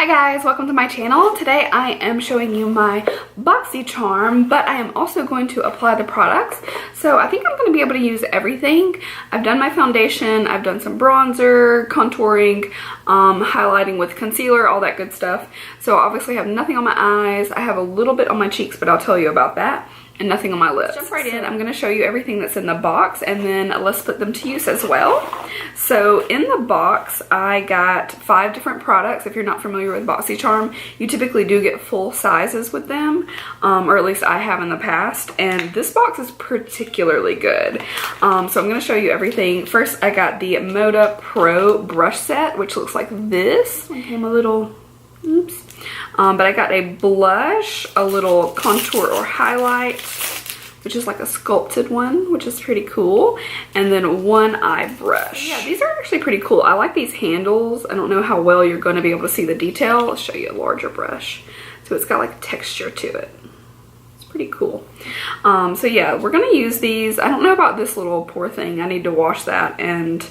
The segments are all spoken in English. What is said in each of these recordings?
Hi guys, welcome to my channel. Today I am showing you my Boxycharm, but I am also going to apply the products. So I think I'm going to be able to use everything. I've done my foundation, I've done some bronzer, contouring, highlighting with concealer, all that good stuff. So obviously I have nothing on my eyes. I have a little bit on my cheeks, but I'll tell you about that. And nothing on my lips. Let's jump right in. I'm going to show you everything that's in the box and then let's put them to use as well. So in the box I got 5 different products. If you're not familiar with Boxycharm, you typically do get full sizes with them, or at least I have in the past, and this box is particularly good. So I'm going to show you everything. First I got the Moda Pro brush set, which looks like this. It came a little, oops. But I got a blush, a little contour or highlight, which is like a sculpted one, which is pretty cool, and then one eye brush. Yeah, these are actually pretty cool. I like these handles. I don't know how well you're going to be able to see the detail. I'll show you a larger brush. So it's got like texture to it. It's pretty cool. So yeah, we're going to use these. I don't know about this little poor thing. I need to wash that and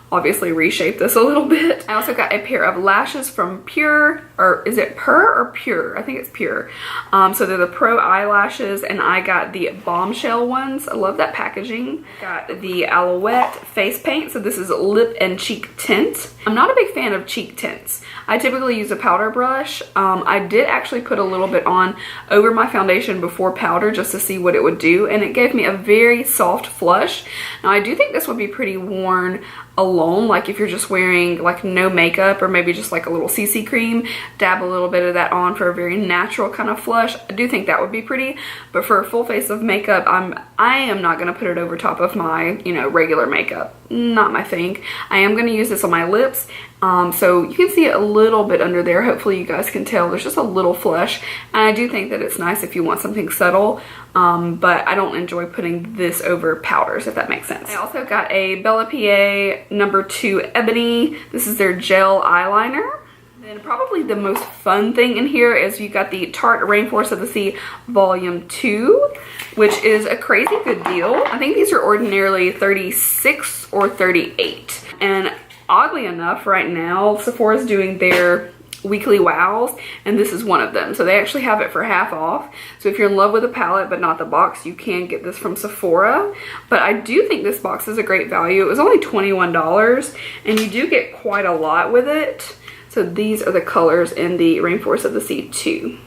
obviously reshape this a little bit. I also got a pair of lashes from Pure, or is it Pur or Pure? I think it's Pure. So they're the Pro eyelashes, and I got the Bombshell ones. I love that packaging. Got the Alouette face paint. So this is lip and cheek tint. I'm not a big fan of cheek tints. I typically use a powder brush. I did actually put a little bit on over my foundation before powder just to see what it would do, and it gave me a very soft flush. Now I do think this would be pretty worn alone, like if you're just wearing like no makeup or maybe just like a little CC cream, dab a little bit of that on for a very natural kind of flush. I do think that would be pretty, but for a full face of makeup, I am not going to put it over top of my, you know, regular makeup. Not my thing. I am going to use this on my lips. So you can see it a little bit under there. Hopefully you guys can tell there's just a little flush, and I do think that it's nice if you want something subtle, but I don't enjoy putting this over powders, if that makes sense. I also got a Bella PA number 2 Ebony. This is their gel eyeliner. And probably the most fun thing in here is you got the Tarte Rainforest of the Sea Volume 2, which is a crazy good deal. I think these are ordinarily $36 or $38. And oddly enough, right now, Sephora's doing their weekly wows, and this is one of them. So they actually have it for half off. So if you're in love with a palette but not the box, you can get this from Sephora. But I do think this box is a great value. It was only $21, and you do get quite a lot with it. So these are the colors in the Rainforest of the Sea 2.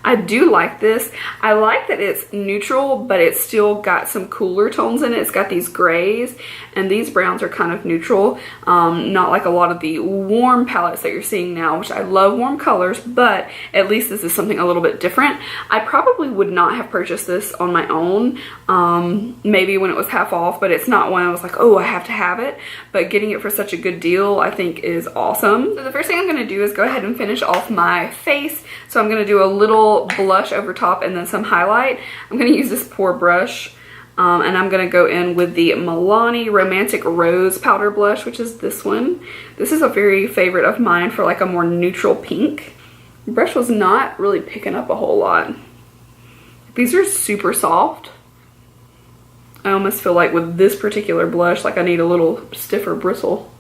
I do like this. I like that it's neutral, but it's still got some cooler tones in it. It's got these grays, and these browns are kind of neutral. Not like a lot of the warm palettes that you're seeing now, which I love warm colors, but at least this is something a little bit different. I probably would not have purchased this on my own, maybe when it was half off, but it's not one I was like, oh, I have to have it. But getting it for such a good deal, I think is awesome. So the first thing I'm going to do is go ahead and finish off my face. So I'm going to do a little blush over top and then some highlight. I'm going to use this pour brush, and I'm going to go in with the Milani Romantic Rose powder blush, which is this one. This is a very favorite of mine for like a more neutral pink. The brush was not really picking up a whole lot. These are super soft. I almost feel like with this particular blush, like I need a little stiffer bristle.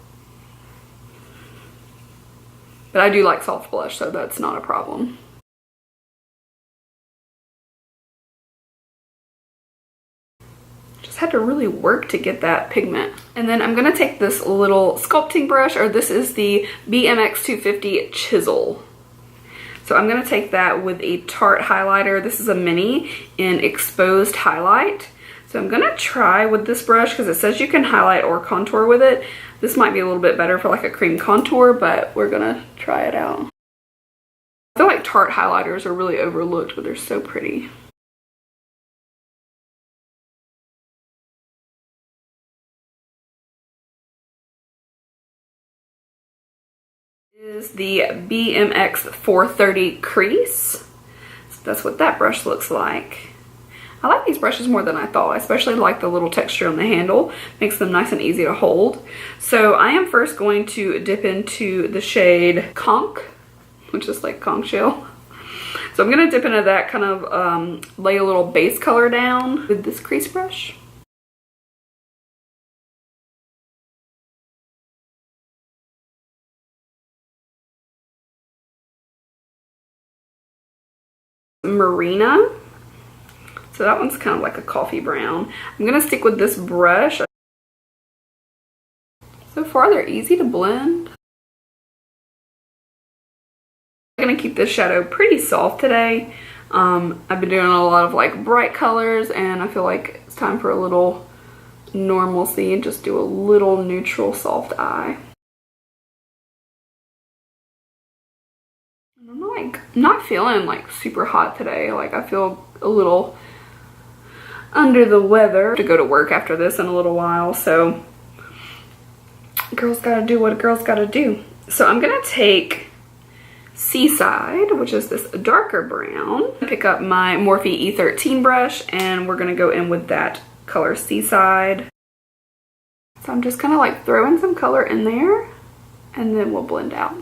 But I do like soft blush, so that's not a problem. Just had to really work to get that pigment. And then I'm going to take this little sculpting brush, or this is the BMX 250 Chisel. So I'm going to take that with a Tarte highlighter. This is a mini in Exposed Highlight. So I'm going to try with this brush because it says you can highlight or contour with it. This might be a little bit better for like a cream contour, but we're going to try it out. I feel like Tarte highlighters are really overlooked, but they're so pretty. Is the BMX 430 crease. So that's what that brush looks like. I like these brushes more than I thought. I especially like the little texture on the handle. Makes them nice and easy to hold. So I am first going to dip into the shade Conch, which is like conch shell. So I'm going to dip into that, kind of lay a little base color down with this crease brush. Marina. So that one's kind of like a coffee brown. I'm gonna stick with this brush. So far they're easy to blend. I'm gonna keep this shadow pretty soft today. I've been doing a lot of like bright colors, and I feel like it's time for a little normalcy and just do a little neutral soft eye. I'm not feeling like super hot today. Like I feel a little under the weather. To go to work after this in a little while, so girls gotta do what a girl's gotta do. So I'm gonna take Seaside, which is this darker brown. Pick up my Morphe E13 brush, and we're gonna go in with that color Seaside. So I'm just kind of like throwing some color in there, and then we'll blend out.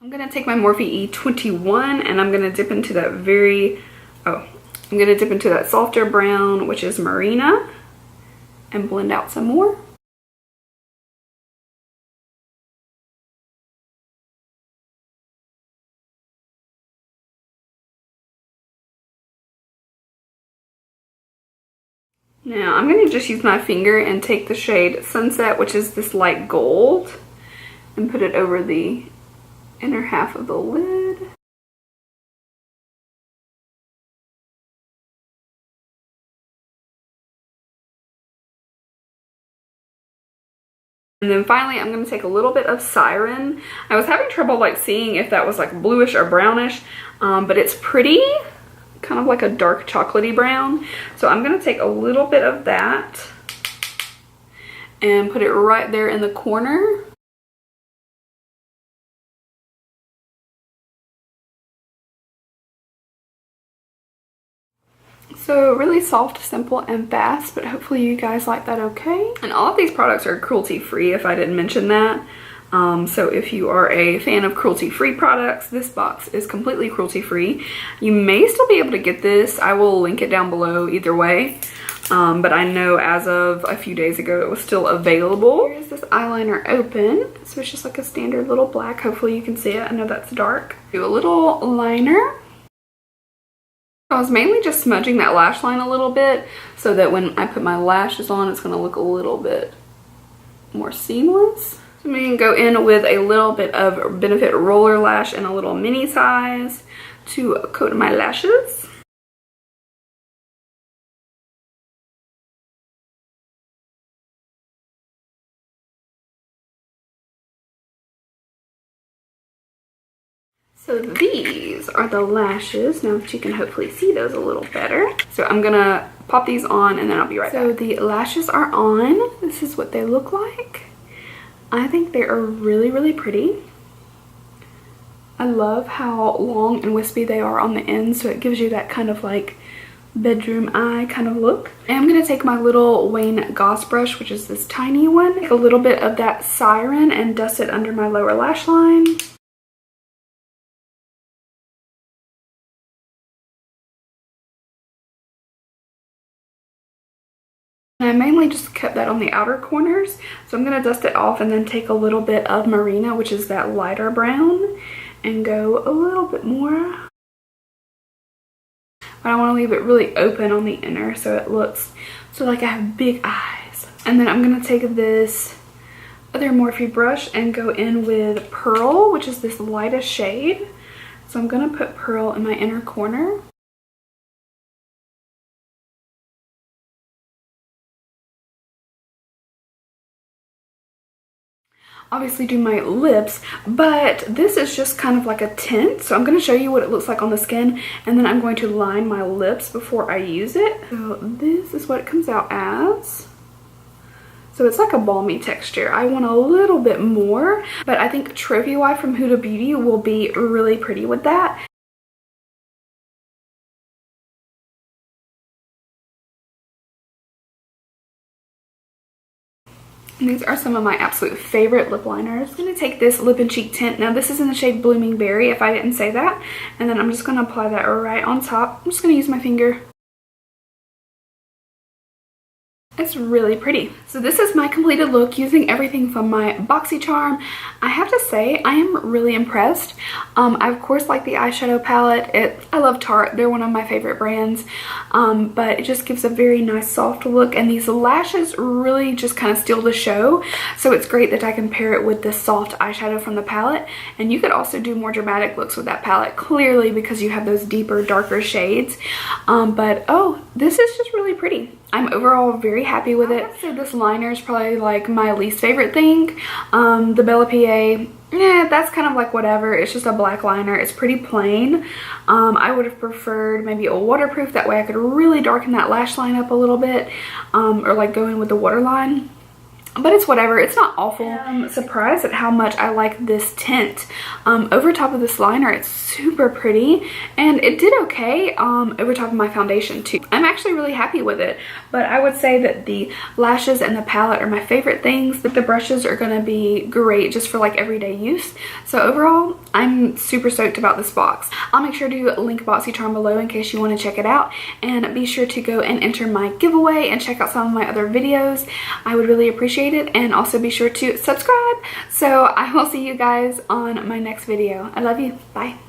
I'm gonna take my Morphe E21, and I'm gonna dip into that I'm gonna dip into that softer brown, which is Marina, and blend out some more. Now I'm gonna just use my finger and take the shade Sunset, which is this light gold, and put it over the inner half of the lid. And then finally, I'm going to take a little bit of Siren. I was having trouble like seeing if that was like bluish or brownish, but it's pretty, kind of like a dark chocolatey brown. So I'm going to take a little bit of that and put it right there in the corner. So really soft, simple, and fast, but hopefully you guys like that okay. And all of these products are cruelty-free, if I didn't mention that. So if you are a fan of cruelty-free products, this box is completely cruelty-free. You may still be able to get this. I will link it down below either way. But I know as of a few days ago it was still available. Here's this eyeliner open. So it's just like a standard little black. Hopefully you can see it. I know that's dark. Do a little liner. I was mainly just smudging that lash line a little bit so that when I put my lashes on, it's going to look a little bit more seamless. So I'm going to go in with a little bit of Benefit Roller Lash in a little mini size to coat my lashes. So these are the lashes, now that you can hopefully see those a little better. So I'm gonna pop these on and then I'll be right back. So the lashes are on. This is what they look like. I think they are really, really pretty. I love how long and wispy they are on the end, so it gives you that kind of like bedroom eye kind of look. And I'm gonna take my little Wayne Goss brush, which is this tiny one, take a little bit of that Siren and dust it under my lower lash line. I mainly just kept that on the outer corners, so I'm going to dust it off and then take a little bit of Marina, which is that lighter brown, and go a little bit more. But I want to leave it really open on the inner so it looks so like I have big eyes. And then I'm going to take this other Morphe brush and go in with Pearl, which is this lightest shade. So I'm going to put Pearl in my inner corner. Obviously do my lips, but this is just kind of like a tint, so I'm going to show you what it looks like on the skin, and then I'm going to line my lips before I use it. So this is what it comes out as. So it's like a balmy texture. I want a little bit more, but I think Trophy Wife from Huda Beauty will be really pretty with that. And these are some of my absolute favorite lip liners. I'm going to take this lip and cheek tint. Now this is in the shade Blooming Berry, if I didn't say that. And then I'm just going to apply that right on top. I'm just going to use my finger. It's really pretty. So this is my completed look using everything from my Boxycharm. I have to say I am really impressed. I of course like the eyeshadow palette. I love Tarte. They're one of my favorite brands. But it just gives a very nice soft look, and these lashes really just kind of steal the show. So it's great that I can pair it with this soft eyeshadow from the palette. And you could also do more dramatic looks with that palette, clearly, because you have those deeper, darker shades. But oh, this is just really pretty. I'm overall very happy with it. So this liner is probably like my least favorite thing. The Bella PA, that's kind of like whatever. It's just a black liner. It's pretty plain. I would have preferred maybe a waterproof. That way I could really darken that lash line up a little bit, or like go in with the waterline. But it's whatever. It's not awful. I'm surprised at how much I like this tint. Over top of this liner, it's super pretty, and it did okay over top of my foundation too. I'm actually really happy with it, but I would say that the lashes and the palette are my favorite things. The brushes are going to be great just for like everyday use. So overall, I'm super stoked about this box. I'll make sure to link Boxycharm below in case you want to check it out, and be sure to go and enter my giveaway and check out some of my other videos. I would really appreciate it, and also be sure to subscribe. So I will see you guys on my next video. I love you. Bye.